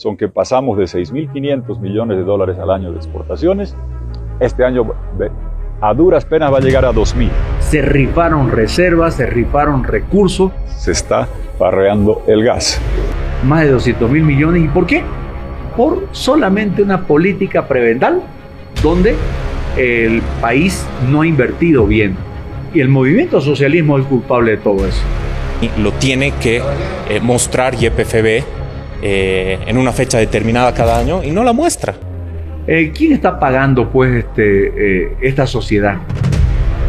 son que pasamos de 6.500 millones de dólares al año de exportaciones. Este año a duras penas va a llegar a 2.000. Se rifaron reservas, se rifaron recursos. Se está farreando el gas. Más de 200.000 millones. ¿Y por qué? Por solamente una política prebendaal donde el país no ha invertido bien. Y el movimiento socialismo es culpable de todo eso. Lo tiene que mostrar YPFB en una fecha determinada cada año y no la muestra. ¿Quién está pagando pues esta sociedad?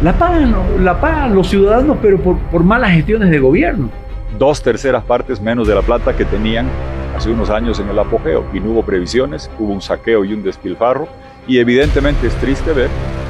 La pagan los ciudadanos, pero por malas gestiones de gobierno. 2/3 partes menos de la plata que tenían hace unos años en el apogeo, y no hubo previsiones, hubo un saqueo y un despilfarro, y evidentemente es triste ver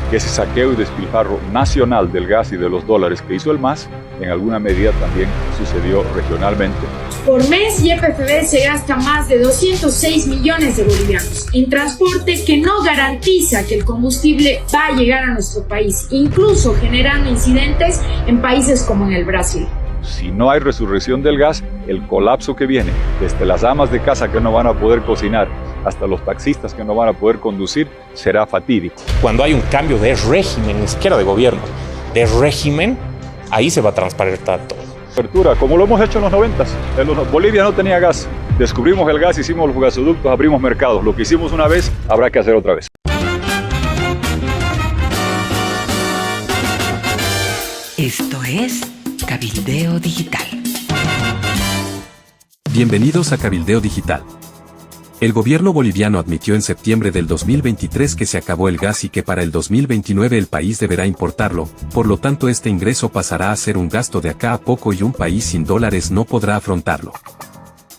que ese saqueo y despilfarro nacional del gas y de los dólares que hizo el MAS, en alguna medida también sucedió regionalmente. Por mes, YPFB se gasta más de 206 millones de bolivianos en transporte que no garantiza que el combustible va a llegar a nuestro país, incluso generando incidentes en países como en el Brasil. Si no hay resurrección del gas, el colapso que viene, desde las amas de casa que no van a poder cocinar hasta los taxistas que no van a poder conducir, será fatídico. Cuando hay un cambio de régimen, ni siquiera de gobierno, de régimen, ahí se va a transparentar todo. Apertura, como lo hemos hecho en los 90s. Bolivia no tenía gas. Descubrimos el gas, hicimos los gasoductos, abrimos mercados. Lo que hicimos una vez, habrá que hacer otra vez. Esto es Cabildeo Digital. Bienvenidos a Cabildeo Digital. El gobierno boliviano admitió en septiembre del 2023 que se acabó el gas y que para el 2029 el país deberá importarlo, por lo tanto este ingreso pasará a ser un gasto de acá a poco y un país sin dólares no podrá afrontarlo.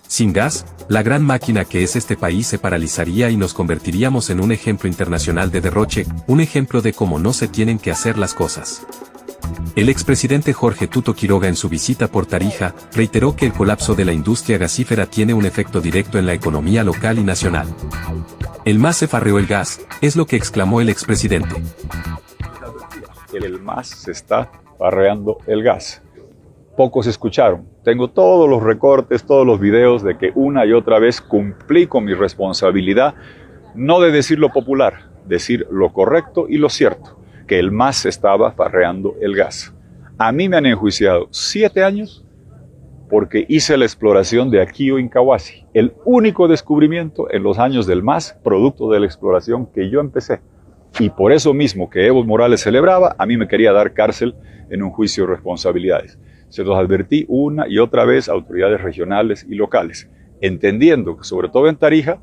Sin gas, la gran máquina que es este país se paralizaría y nos convertiríamos en un ejemplo internacional de derroche, un ejemplo de cómo no se tienen que hacer las cosas. El expresidente Jorge Tuto Quiroga en su visita por Tarija, reiteró que el colapso de la industria gasífera tiene un efecto directo en la economía local y nacional. El MAS se farreó el gas, es lo que exclamó el expresidente. El MAS se está farreando el gas. Pocos escucharon. Tengo todos los recortes, todos los videos de que una y otra vez cumplí con mi responsabilidad, no de decir lo popular, decir lo correcto y lo cierto, que el MAS estaba farreando el gas. A mí me han enjuiciado 7 años porque hice la exploración de Aquío Incahuasi, el único descubrimiento en los años del MAS, producto de la exploración que yo empecé. Y por eso mismo que Evo Morales celebraba, a mí me quería dar cárcel en un juicio de responsabilidades. Se los advertí una y otra vez a autoridades regionales y locales, entendiendo que sobre todo en Tarija,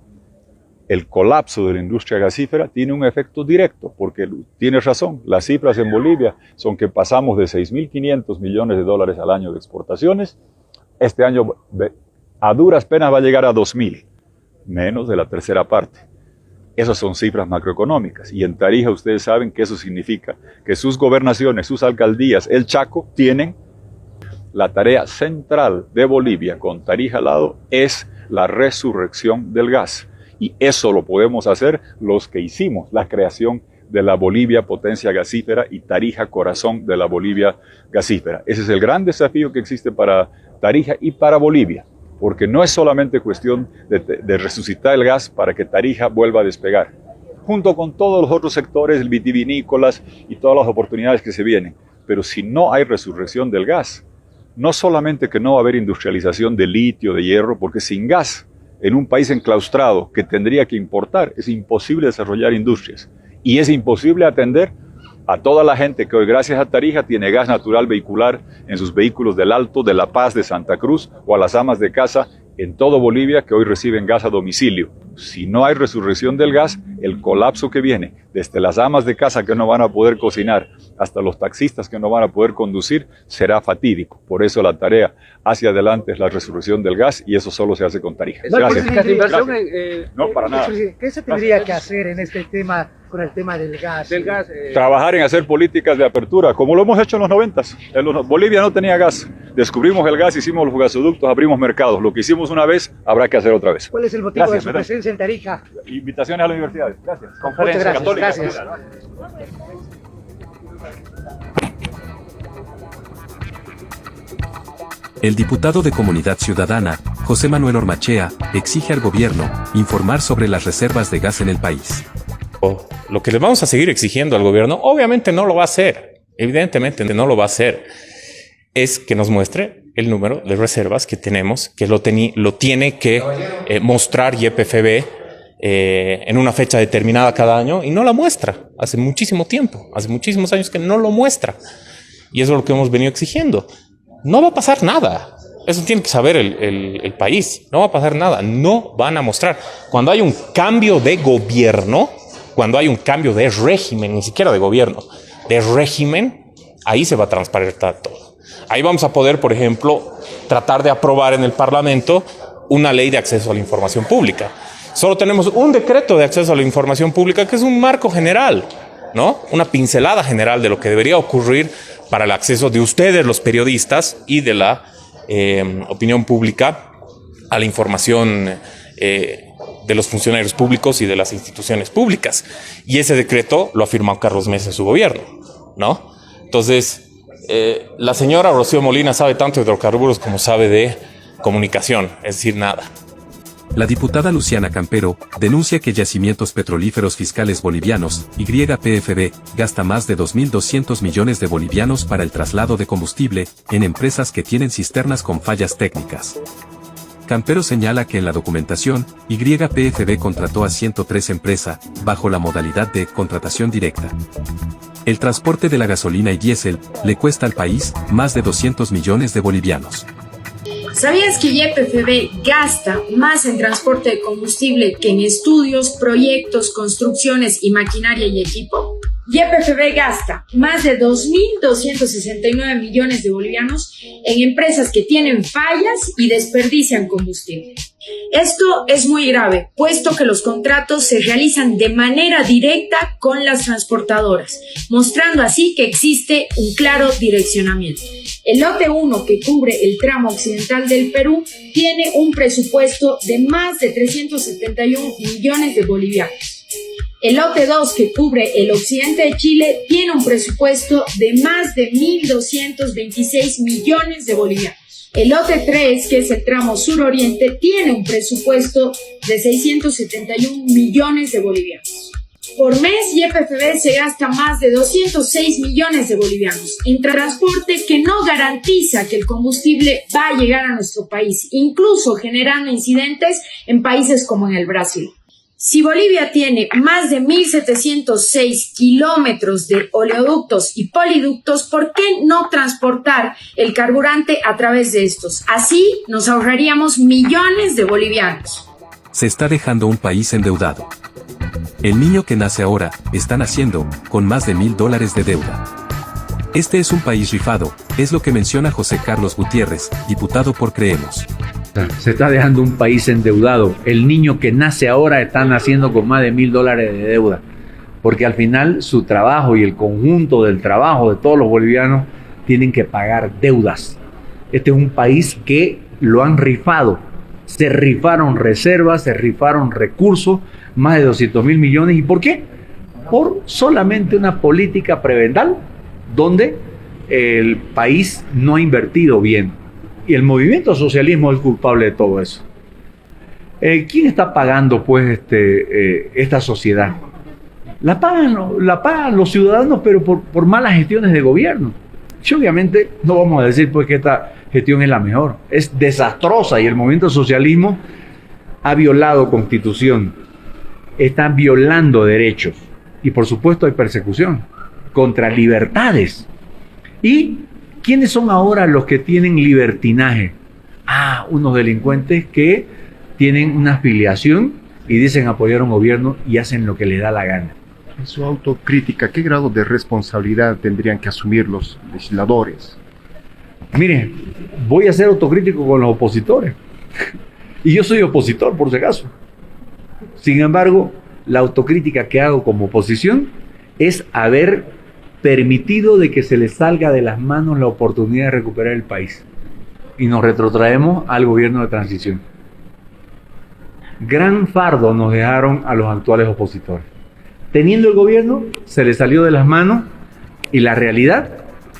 el colapso de la industria gasífera tiene un efecto directo, porque tienes razón, las cifras en Bolivia son que pasamos de 6.500 millones de dólares al año de exportaciones, este año a duras penas va a llegar a 2.000, menos de la tercera parte. Esas son cifras macroeconómicas, y en Tarija ustedes saben que eso significa que sus gobernaciones, sus alcaldías, el Chaco, tienen la tarea central de Bolivia con Tarija al lado, es la resurrección del gas. Y eso lo podemos hacer los que hicimos la creación de la Bolivia potencia gasífera y Tarija corazón de la Bolivia gasífera. Ese es el gran desafío que existe para Tarija y para Bolivia, porque no es solamente cuestión de resucitar el gas para que Tarija vuelva a despegar, junto con todos los otros sectores, vitivinícolas y todas las oportunidades que se vienen. Pero si no hay resurrección del gas, no solamente que no va a haber industrialización de litio, de hierro, porque sin gas, en un país enclaustrado que tendría que importar, es imposible desarrollar industrias. Y es imposible atender a toda la gente que hoy, gracias a Tarija, tiene gas natural vehicular en sus vehículos del Alto, de La Paz, de Santa Cruz, o a las amas de casa en todo Bolivia que hoy reciben gas a domicilio. Si no hay resurrección del gas, el colapso que viene, desde las amas de casa que no van a poder cocinar hasta los taxistas que no van a poder conducir, será fatídico. Por eso la tarea hacia adelante es la resurrección del gas, y eso solo se hace con Tarija. Gracias. No, para nada. ¿Qué se tendría que hacer en este tema, con el tema del gas? Trabajar en hacer políticas de apertura, como lo hemos hecho en los 90s. Bolivia no tenía gas. Descubrimos el gas, hicimos los gasoductos, abrimos mercados. Lo que hicimos una vez, habrá que hacer otra vez. ¿Cuál es el motivo de su presencia en Tarija? Invitaciones a las universidades. Gracias. Muchas gracias. Gracias. El diputado de Comunidad Ciudadana, José Manuel Ormachea, exige al gobierno informar sobre las reservas de gas en el país. Lo que le vamos a seguir exigiendo al gobierno, obviamente no lo va a hacer, evidentemente no lo va a hacer, es que nos muestre el número de reservas que tenemos, que lo tiene que mostrar YPFB en una fecha determinada cada año, y no la muestra hace muchísimo tiempo, hace muchísimos años que no lo muestra, y eso es lo que hemos venido exigiendo. No va a pasar nada. Eso tiene que saber el país. No va a pasar nada. No van a mostrar. Cuando hay un cambio de gobierno, cuando hay un cambio de régimen, ni siquiera de gobierno, de régimen, ahí se va a transparentar todo. Ahí vamos a poder, por ejemplo, tratar de aprobar en el Parlamento una ley de acceso a la información pública. Solo tenemos un decreto de acceso a la información pública que es un marco general, ¿no? Una pincelada general de lo que debería ocurrir para el acceso de ustedes, los periodistas, y de la opinión pública a la información de los funcionarios públicos y de las instituciones públicas. Y ese decreto lo ha firmado Carlos Mesa en su gobierno, ¿no? Entonces, la señora Rocío Molina sabe tanto de hidrocarburos como sabe de comunicación, es decir, nada. La diputada Luciana Campero denuncia que Yacimientos Petrolíferos Fiscales Bolivianos, YPFB, gasta más de 2.200 millones de bolivianos para el traslado de combustible en empresas que tienen cisternas con fallas técnicas. Campero señala que en la documentación, YPFB contrató a 103 empresas, bajo la modalidad de contratación directa. El transporte de la gasolina y diésel le cuesta al país más de 200 millones de bolivianos. ¿Sabías que YPFB gasta más en transporte de combustible que en estudios, proyectos, construcciones y maquinaria y equipo? YPFB gasta más de 2.269 millones de bolivianos en empresas que tienen fallas y desperdician combustible. Esto es muy grave, puesto que los contratos se realizan de manera directa con las transportadoras, mostrando así que existe un claro direccionamiento. El lote 1, que cubre el tramo occidental del Perú, tiene un presupuesto de más de 371 millones de bolivianos. El lote 2, que cubre el occidente de Chile, tiene un presupuesto de más de 1.226 millones de bolivianos. El lote 3, que es el tramo suroriente, tiene un presupuesto de 671 millones de bolivianos. Por mes, YPFB se gasta más de 206 millones de bolivianos en transporte que no garantiza que el combustible va a llegar a nuestro país, incluso generando incidentes en países como en el Brasil. Si Bolivia tiene más de 1.706 kilómetros de oleoductos y poliductos, ¿por qué no transportar el carburante a través de estos? Así nos ahorraríamos millones de bolivianos. Se está dejando un país endeudado. El niño que nace ahora está naciendo con más de $1.000 de deuda. Este es un país rifado, es lo que menciona José Carlos Gutiérrez, diputado por Creemos. Se está dejando un país endeudado. El niño que nace ahora está naciendo con más de $1.000 de deuda. Porque al final su trabajo y el conjunto del trabajo de todos los bolivianos tienen que pagar deudas. Este es un país que lo han rifado. Se rifaron reservas, se rifaron recursos, más de 200.000 millones. ¿Y por qué? Por solamente una política prebendal donde el país no ha invertido bien. Y el movimiento socialismo es culpable de todo eso. ¿Quién está pagando pues esta sociedad? La pagan los ciudadanos, pero por malas gestiones de gobierno. Y obviamente no vamos a decir pues que esta gestión es la mejor. Es desastrosa y el movimiento socialismo ha violado constitución. Está violando derechos. Y por supuesto hay persecución contra libertades. Y ¿quiénes son ahora los que tienen libertinaje? Unos delincuentes que tienen una afiliación y dicen apoyar a un gobierno y hacen lo que les da la gana. En su autocrítica, ¿qué grado de responsabilidad tendrían que asumir los legisladores? Mire, voy a ser autocrítico con los opositores. Y yo soy opositor, por si acaso. Sin embargo, la autocrítica que hago como oposición es haber permitido de que se les salga de las manos la oportunidad de recuperar el país. Y nos retrotraemos al gobierno de transición. Gran fardo nos dejaron a los actuales opositores. Teniendo el gobierno, se les salió de las manos y la realidad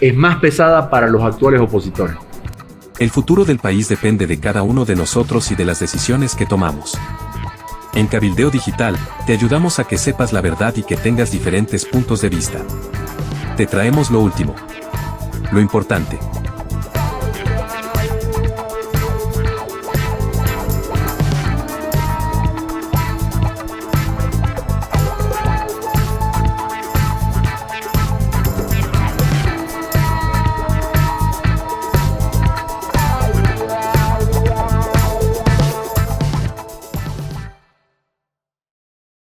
es más pesada para los actuales opositores. El futuro del país depende de cada uno de nosotros y de las decisiones que tomamos. En Cabildeo Digital, te ayudamos a que sepas la verdad y que tengas diferentes puntos de vista. Te traemos lo último. Lo importante.